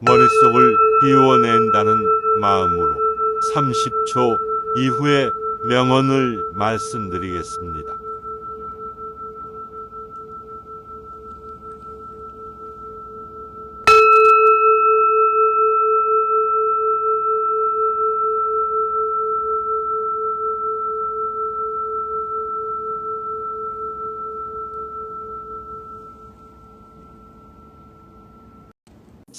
머릿속을 비워낸다는 마음으로 30초 이후에 명언을 말씀드리겠습니다.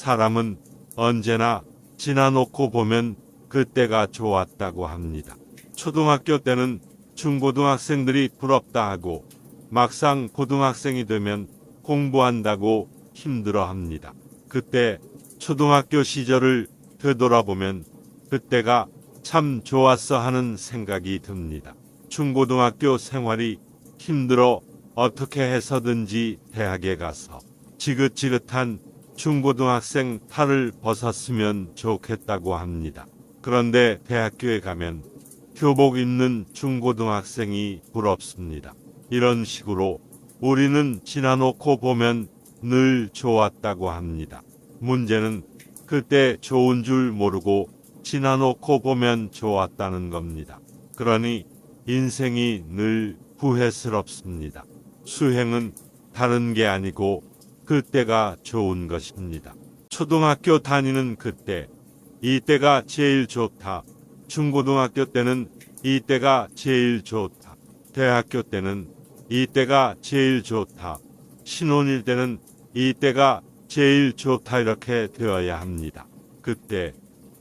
사람은 언제나 지나놓고 보면 그때가 좋았다고 합니다. 초등학교 때는 중고등학생들이 부럽다 하고 막상 고등학생이 되면 공부한다고 힘들어합니다. 그때 초등학교 시절을 되돌아보면 그때가 참 좋았어 하는 생각이 듭니다. 중고등학교 생활이 힘들어 어떻게 해서든지 대학에 가서 지긋지긋한 중고등학생 탈을 벗었으면 좋겠다고 합니다. 그런데 대학교에 가면 교복 입는 중고등학생이 부럽습니다. 이런 식으로 우리는 지나놓고 보면 늘 좋았다고 합니다. 문제는 그때 좋은 줄 모르고 지나놓고 보면 좋았다는 겁니다. 그러니 인생이 늘 후회스럽습니다. 수행은 다른 게 아니고 그때가 좋은 것입니다. 초등학교 다니는 그때, 이때가 제일 좋다. 중고등학교 때는 이때가 제일 좋다. 대학교 때는 이때가 제일 좋다. 신혼일 때는 이때가 제일 좋다. 이렇게 되어야 합니다. 그때,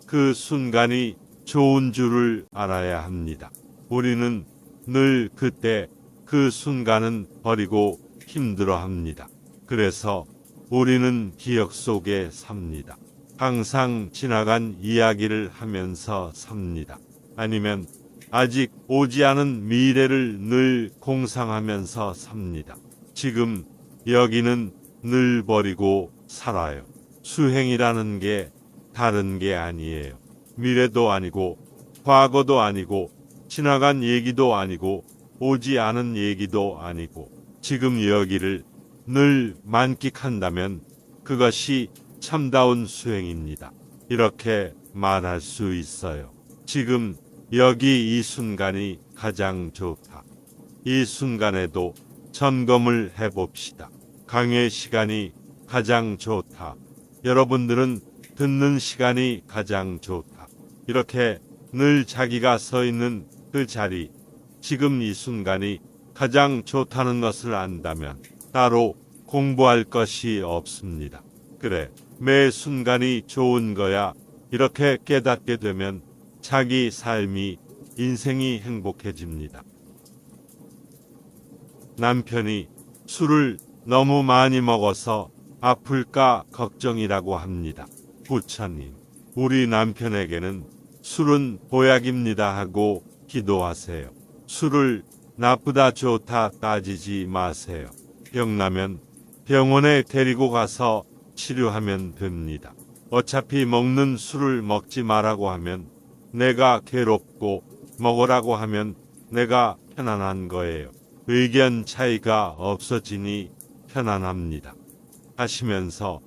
그 순간이 좋은 줄을 알아야 합니다. 우리는 늘 그때, 그 순간은 버리고 힘들어합니다. 그래서 우리는 기억 속에 삽니다. 항상 지나간 이야기를 하면서 삽니다. 아니면 아직 오지 않은 미래를 늘 공상하면서 삽니다. 지금 여기는 늘 버리고 살아요. 수행이라는 게 다른 게 아니에요. 미래도 아니고 과거도 아니고 지나간 얘기도 아니고 오지 않은 얘기도 아니고 지금 여기를 늘 만끽한다면 그것이 참다운 수행입니다. 이렇게 말할 수 있어요. 지금 여기 이 순간이 가장 좋다. 이 순간에도 점검을 해봅시다. 강의 시간이 가장 좋다. 여러분들은 듣는 시간이 가장 좋다. 이렇게 늘 자기가 서 있는 그 자리, 지금 이 순간이 가장 좋다는 것을 안다면 따로 공부할 것이 없습니다. 그래, 매 순간이 좋은 거야. 이렇게 깨닫게 되면 자기 삶이, 인생이 행복해집니다. 남편이 술을 너무 많이 먹어서 아플까 걱정이라고 합니다. 부처님, 우리 남편에게는 술은 보약입니다 하고 기도하세요. 술을 나쁘다 좋다 따지지 마세요. 병나면 병원에 데리고 가서 치료하면 됩니다. 어차피 먹는 술을 먹지 말라고 하면 내가 괴롭고 먹으라고 하면 내가 편안한 거예요. 의견 차이가 없어지니 편안합니다. 하시면서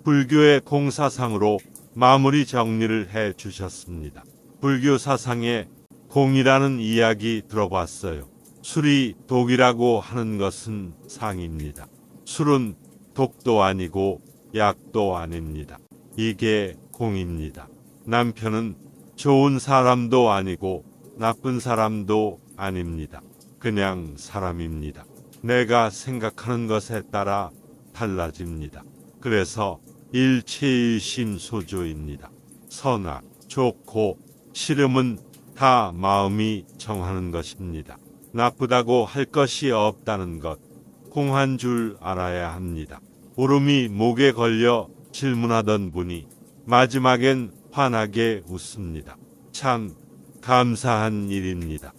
불교의 공사상으로 마무리 정리를 해 주셨습니다. 불교 사상에 공이라는 이야기 들어봤어요. 술이 독이라고 하는 것은 상입니다. 술은 독도 아니고 약도 아닙니다. 이게 공입니다. 남편은 좋은 사람도 아니고 나쁜 사람도 아닙니다. 그냥 사람입니다. 내가 생각하는 것에 따라 달라집니다. 그래서 일체일심소조입니다. 선악, 좋고 싫음은 다 마음이 정하는 것입니다. 나쁘다고 할 것이 없다는 것, 공한 줄 알아야 합니다. 울음이 목에 걸려 질문하던 분이 마지막엔 환하게 웃습니다. 참 감사한 일입니다.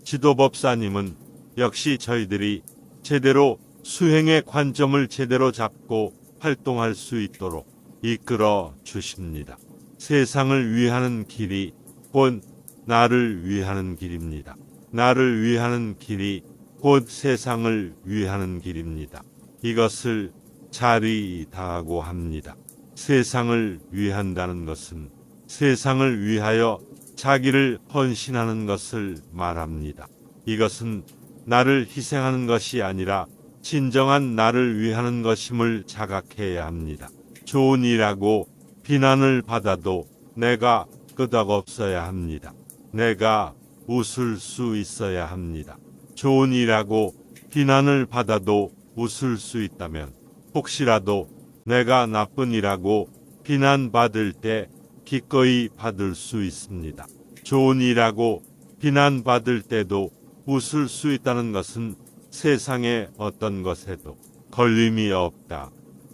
지도법사님은 역시 저희들이 제대로 수행의 관점을 제대로 잡고 활동할 수 있도록 이끌어 주십니다. 세상을 위하는 길이 곧 나를 위하는 길입니다. 나를 위하는 길이 곧 세상을 위하는 길입니다. 이것을 자리 다하고 합니다. 세상을 위한다는 것은 세상을 위하여 자기를 헌신하는 것을 말합니다. 이것은 나를 희생하는 것이 아니라 진정한 나를 위하는 것임을 자각해야 합니다. 좋은 일하고 비난을 받아도 내가 끄덕없어야 합니다. 내가 웃을 수 있어야 합니다. 좋은 일하고 비난을 받아도 웃을 수 있다면 혹시라도 내가 나쁜 일하고 비난받을 때 기꺼이 받을 수 있습니다. 좋은 일하고 비난받을 때도 웃을 수 있다는 것은 세상의 어떤 것에도 걸림이 없다,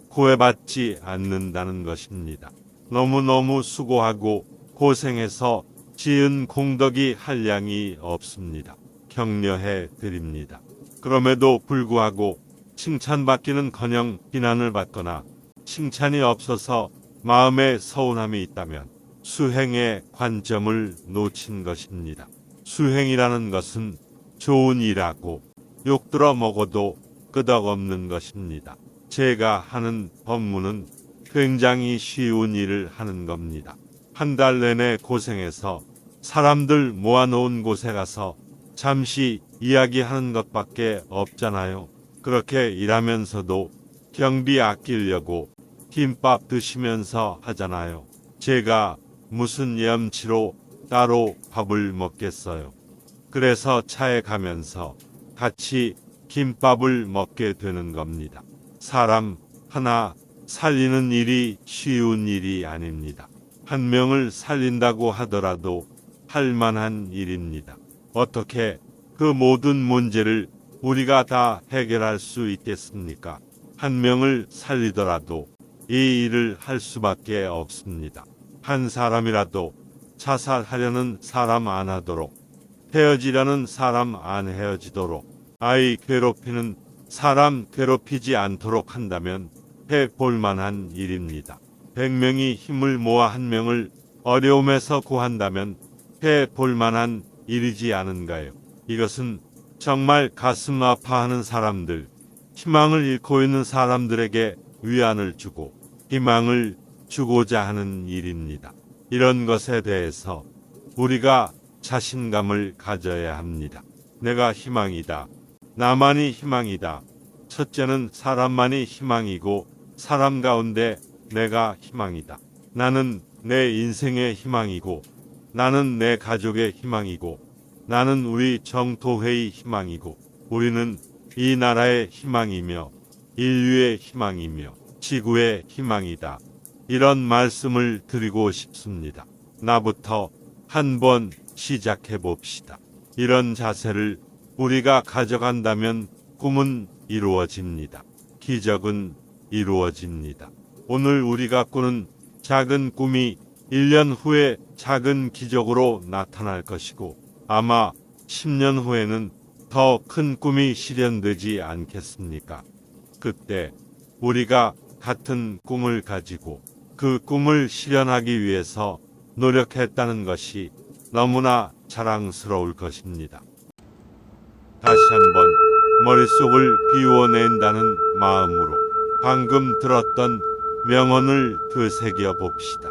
구애받지 않는다는 것입니다. 너무너무 수고하고 고생해서 지은 공덕이 한량이 없습니다. 격려해 드립니다. 그럼에도 불구하고 칭찬받기는커녕 비난을 받거나 칭찬이 없어서 마음에 서운함이 있다면 수행의 관점을 놓친 것입니다. 수행이라는 것은 좋은 일하고 욕들어 먹어도 끄덕없는 것입니다. 제가 하는 법문은 굉장히 쉬운 일을 하는 겁니다. 한 달 내내 고생해서 사람들 모아놓은 곳에 가서 잠시 이야기하는 것밖에 없잖아요. 그렇게 일하면서도 경비 아끼려고 김밥 드시면서 하잖아요. 제가 무슨 염치로 따로 밥을 먹겠어요. 그래서 차에 가면서 같이 김밥을 먹게 되는 겁니다. 사람 하나 살리는 일이 쉬운 일이 아닙니다. 한 명을 살린다고 하더라도 할 만한 일입니다. 어떻게 그 모든 문제를 우리가 다 해결할 수 있겠습니까? 한 명을 살리더라도 이 일을 할 수밖에 없습니다. 한 사람이라도 자살하려는 사람 안 하도록, 헤어지려는 사람 안 헤어지도록, 아이 괴롭히는 사람 괴롭히지 않도록 한다면 해볼 만한 일입니다. 100명이 힘을 모아 한 명을 어려움에서 구한다면 해볼 만한 일이지 않은가요? 이것은 정말 가슴 아파하는 사람들, 희망을 잃고 있는 사람들에게 위안을 주고 희망을 주고자 하는 일입니다. 이런 것에 대해서 우리가 자신감을 가져야 합니다. 내가 희망이다. 나만이 희망이다. 첫째는 사람만이 희망이고 사람 가운데 내가 희망이다. 나는 내 인생의 희망이고 나는 내 가족의 희망이고 나는 우리 정토회의 희망이고 우리는 이 나라의 희망이며 인류의 희망이며 지구의 희망이다. 이런 말씀을 드리고 싶습니다. 나부터 한번 시작해 봅시다. 이런 자세를 우리가 가져간다면 꿈은 이루어집니다. 기적은 이루어집니다. 오늘 우리가 꾸는 작은 꿈이 1년 후에 작은 기적으로 나타날 것이고 아마 10년 후에는 더 큰 꿈이 실현되지 않겠습니까? 그때 우리가 같은 꿈을 가지고 그 꿈을 실현하기 위해서 노력했다는 것이 너무나 자랑스러울 것입니다. 다시 한번 머릿속을 비워낸다는 마음으로 방금 들었던 명언을 되새겨 봅시다.